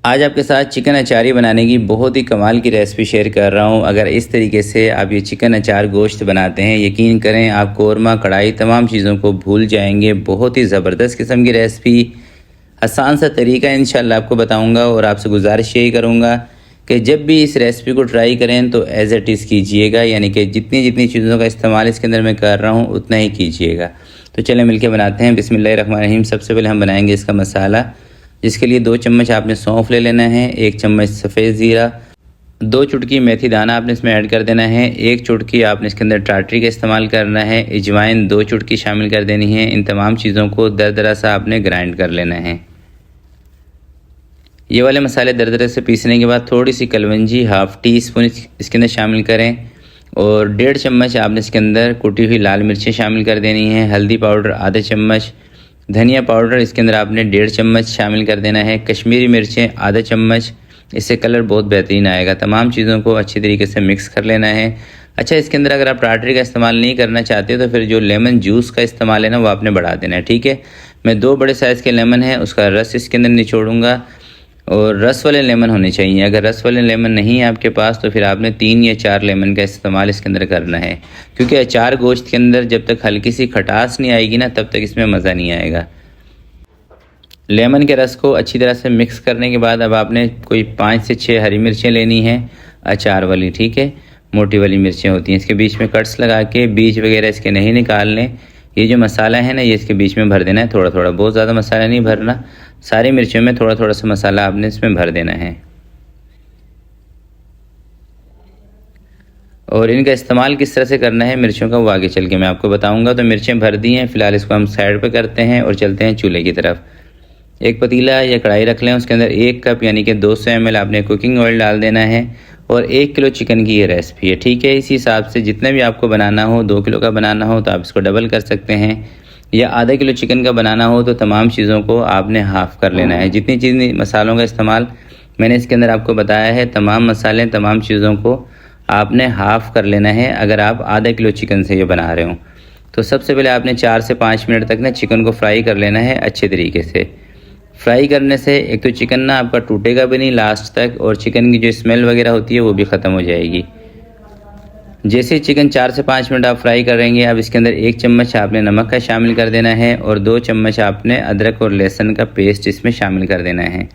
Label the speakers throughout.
Speaker 1: आज आपके साथ चिकन अचारी बनाने की बहुत ही कमाल की रेसिपी शेयर कर रहा हूँ। अगर इस तरीके से आप ये चिकन अचार गोश्त बनाते हैं, यकीन करें आप कौरमा कढ़ाई तमाम चीज़ों को भूल जाएंगे। बहुत ही ज़बरदस्त किस्म की रेसिपी, आसान सा तरीका इंशाल्लाह आपको बताऊँगा। और आपसे गुजारिश यही करूँगा कि जब भी इस रेसिपी को ट्राई करें तो एज़ इट इज़ कीजिएगा, यानी कि जितनी जितनी चीज़ों का इस्तेमाल इसके अंदर मैं कर रहा हूँ उतना ही कीजिएगा। तो चलें मिलके बनाते हैं। बिस्मिल्लाहिर्रहमानिर्रहीम। सबसे पहले हम बनाएंगे इसका मसाला, जिसके लिए 2 चम्मच आपने सौंफ ले लेना है, 1 चम्मच सफ़ेद ज़ीरा, 2 चुटकी मेथी दाना आपने इसमें ऐड कर देना है, 1 चुटकी आपने इसके अंदर टाटरी का इस्तेमाल करना है, अजवाइन 2 चुटकी शामिल कर देनी है। इन तमाम चीज़ों को दरदरा सा आपने ग्राइंड कर लेना है। ये वाले मसाले दरदरे से पीसने के बाद थोड़ी सी कलवंजी हाफ़ टी स्पून इसके अंदर शामिल करें, और 1.5 चम्मच आपने इसके अंदर कुटी हुई लाल मिर्चें शामिल कर देनी है। हल्दी पाउडर आधा चम्मच, धनिया पाउडर इसके अंदर आपने 1.5 चम्मच शामिल कर देना है, कश्मीरी मिर्चें आधा चम्मच, इससे कलर बहुत बेहतरीन आएगा। तमाम चीज़ों को अच्छी तरीके से मिक्स कर लेना है। अच्छा, इसके अंदर अगर आप टाटरी का इस्तेमाल नहीं करना चाहते तो फिर जो लेमन जूस का इस्तेमाल है ना वो आपने बढ़ा देना है, ठीक है। मैं 2 बड़े साइज़ के लेमन है उसका रस इसके अंदर निचोड़ूँगा, और रस वाले लेमन होने चाहिए। अगर रस वाले लेमन नहीं है आपके पास तो फिर आपने 3 या 4 लेमन का इस्तेमाल इसके अंदर करना है, क्योंकि अचार गोश्त के अंदर जब तक हल्की सी खटास नहीं आएगी ना तब तक इसमें मज़ा नहीं आएगा। लेमन के रस को अच्छी तरह से मिक्स करने के बाद अब आपने कोई 5 से 6 हरी मिर्चें लेनी हैं, अचार वाली, ठीक है, मोटी वाली मिर्चें होती हैं। इसके बीच में कट्स लगा के बीज वगैरह इसके नहीं निकालने। ये जो मसाला है ना ये इसके बीच में भर देना है, थोड़ा थोड़ा, बहुत ज़्यादा मसाला नहीं भरना। सारी मिर्चों में थोड़ा थोड़ा सा मसाला आपने इसमें भर देना है। और इनका इस्तेमाल किस तरह से करना है मिर्चों का वो आगे चल के मैं आपको बताऊंगा। तो मिर्चें भर दी हैं, फ़िलहाल इसको हम साइड पे करते हैं और चलते हैं चूल्हे की तरफ। एक पतीला या कढ़ाई रख लें, उसके अंदर 1 कप यानी कि 200 ml आपने कुकिंग ऑयल डाल देना है। और 1 किलो चिकन की ये रेसिपी है, ठीक है। इसी हिसाब से जितने भी आपको बनाना हो, 2 किलो का बनाना हो तो आप इसको डबल कर सकते हैं, या आधा किलो चिकन का बनाना हो तो तमाम चीज़ों को आपने हाफ़ कर लेना है। जितनी चीज़ मसालों का इस्तेमाल मैंने इसके अंदर आपको बताया है, तमाम मसाले तमाम चीज़ों को आपने हाफ़ कर लेना है अगर आप आधा किलो चिकन से ये बना रहे हो। तो सबसे पहले आपने 4 से 5 मिनट तक ना चिकन को फ्राई कर लेना है अच्छे तरीके से। फ्राई करने से एक तो चिकन ना आपका टूटेगा भी नहीं लास्ट तक, और चिकन की जो स्मेल वगैरह होती है वो भी ख़त्म हो जाएगी। जैसे चिकन 4 से 5 मिनट आप फ्राई करेंगे, अब इसके अंदर 1 चम्मच आपने नमक का शामिल कर देना है, और 2 चम्मच आपने अदरक और लहसुन का पेस्ट इसमें शामिल कर देना है।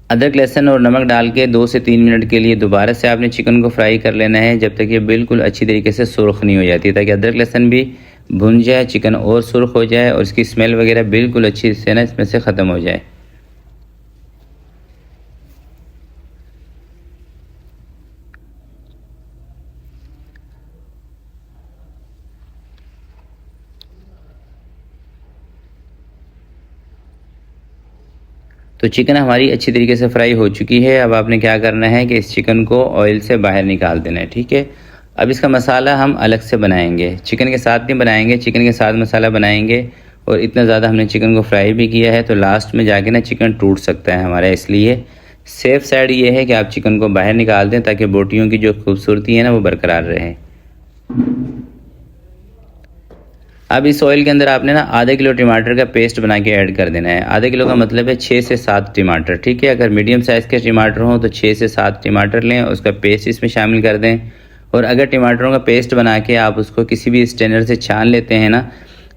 Speaker 1: अदरक लहसुन और नमक डाल के 2 से 3 मिनट के लिए दोबारा से आपने चिकन को फ्राई कर लेना है, जब तक ये बिल्कुल अच्छी तरीके से सुर्ख नहीं हो जाती, ताकि अदरक लहसुन भी भुन जाए, चिकन और सुर्ख हो जाए और इसकी स्मेल वगैरह बिल्कुल अच्छी से ना इसमें से ख़त्म हो जाए। तो चिकन हमारी अच्छी तरीके से फ्राई हो चुकी है। अब आपने क्या करना है कि इस चिकन को ऑयल से बाहर निकाल देना है, ठीक है। अब इसका मसाला हम अलग से बनाएंगे, चिकन के साथ नहीं बनाएंगे, चिकन के साथ मसाला बनाएंगे। और इतना ज़्यादा हमने चिकन को फ्राई भी किया है तो लास्ट में जाके ना चिकन टूट सकता है हमारा, इसलिए सेफ़ साइड ये है कि आप चिकन को बाहर निकाल दें ताकि बोटियों की जो खूबसूरती है ना वो बरकरार रहे। अब इस ऑयल के अंदर आपने ना आधा किलो टमाटर का पेस्ट बना के ऐड कर देना है। आधा किलो का मतलब है 6 से 7 टमाटर, ठीक है। अगर मीडियम साइज़ के टमाटर हों तो 6 से 7 टमाटर लें, उसका पेस्ट इसमें शामिल कर दें। और अगर टमाटरों का पेस्ट बना के आप उसको किसी भी स्ट्रेनर से छान लेते हैं ना,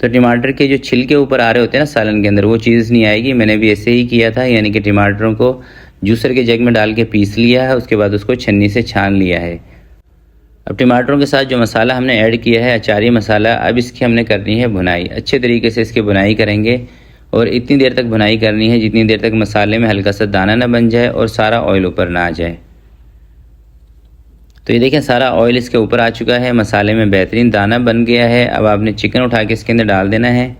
Speaker 1: तो टमाटर के जो छिलके ऊपर आ रहे होते हैं ना सालन के अंदर, वो चीज़ नहीं आएगी। मैंने भी ऐसे ही किया था, यानी कि टमाटरों को जूसर के जग में डाल के पीस लिया है, उसके बाद उसको छन्नी से छान लिया है। अब टमाटरों के साथ जो मसाला हमने ऐड किया है अचारी मसाला, अब इसकी हमने करनी है भुनाई। अच्छे तरीके से इसकी भुनाई करेंगे, और इतनी देर तक भुनाई करनी है जितनी देर तक मसाले में हल्का सा दाना ना बन जाए और सारा ऑयल ऊपर ना आ जाए। तो ये देखें सारा ऑयल इसके ऊपर आ चुका है, मसाले में बेहतरीन दाना बन गया है। अब आपने चिकन उठा के इसके अंदर डाल देना है,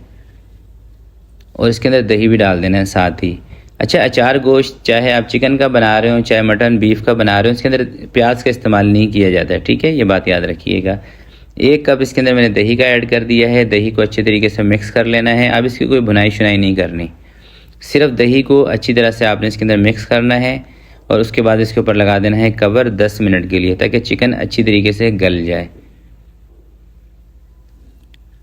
Speaker 1: और इसके अंदर दही भी डाल देना है साथ ही। अच्छा, अचार गोश्त चाहे आप चिकन का बना रहे हो चाहे मटन बीफ का बना रहे हो, इसके अंदर प्याज का इस्तेमाल नहीं किया जाता है, ठीक है, ये बात याद रखिएगा। 1 कप इसके अंदर मैंने दही का ऐड कर दिया है, दही को अच्छे तरीके से मिक्स कर लेना है। अब इसकी कोई भुनाई शुनाई नहीं करनी, सिर्फ दही को अच्छी तरह से आपने इसके अंदर मिक्स करना है, और उसके बाद इसके ऊपर लगा देना है कवर 10 मिनट के लिए, ताकि चिकन अच्छी तरीके से गल जाए।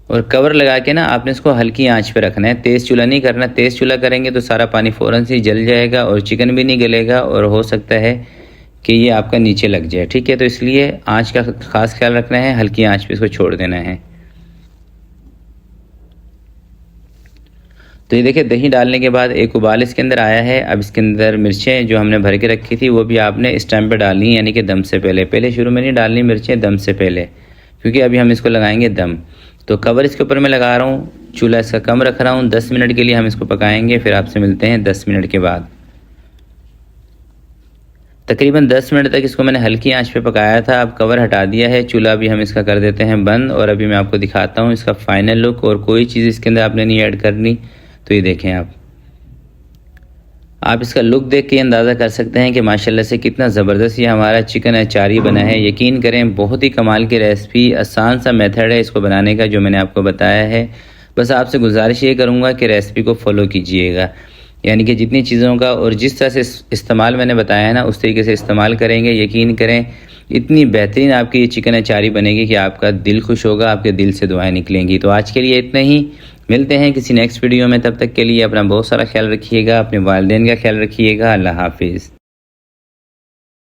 Speaker 1: और कवर लगा के ना आपने इसको हल्की आंच पे रखना है, तेज़ चूल्हा नहीं करना। तेज़ चूल्हा करेंगे तो सारा पानी फ़ौरन से जल जाएगा और चिकन भी नहीं गलेगा और हो सकता है कि ये आपका नीचे लग जाए। ठीक है, तो इसलिए आंच का ख़ास ख्याल रखना है, हल्की आंच पे इसको छोड़ देना है। तो ये देखिए दही डालने के बाद एक उबाल इसके अंदर आया है। अब इसके अंदर मिर्चें जो हमने भर के रखी थी वो भी आपने इस टाइम पे डालनी है, यानी कि दम से पहले शुरू में नहीं डालनी मिर्चें, दम से पहले, क्योंकि अभी हम इसको लगाएंगे दम। तो कवर इसके ऊपर मैं लगा रहा हूँ, चूल्हा इसका कम रख रहा हूँ। 10 मिनट के लिए हम इसको पकाएंगे, फिर आपसे मिलते हैं 10 मिनट के बाद। तकरीबन 10 मिनट तक इसको मैंने हल्की आंच पे पकाया था। अब कवर हटा दिया है, चूल्हा भी हम इसका कर देते हैं बंद। और अभी मैं आपको दिखाता हूँ इसका फाइनल लुक। और कोई चीज़ इसके अंदर आपने नहीं ऐड करनी। तो ये देखें आप इसका लुक देख के अंदाज़ा कर सकते हैं कि माशाल्लाह से कितना ज़बरदस्त ये हमारा चिकन अचारी बना है। यकीन करें बहुत ही कमाल की रेसिपी, आसान सा मेथड है इसको बनाने का जो मैंने आपको बताया है। बस आपसे गुजारिश ये करूँगा कि रेसिपी को फॉलो कीजिएगा, यानी कि जितनी चीज़ों का और जिस तरह से इस्तेमाल मैंने बताया है ना उस तरीके से इस्तेमाल करेंगे। यकीन करें इतनी बेहतरीन आपकी ये चिकन अचारी बनेगी कि आपका दिल खुश होगा, आपके दिल से दुआएं निकलेंगी। तो आज के लिए इतना ही, मिलते हैं किसी नेक्स्ट वीडियो में। तब तक के लिए अपना बहुत सारा ख्याल रखिएगा, अपने वालिदैन का ख्याल रखिएगा। अल्लाह हाफिज़।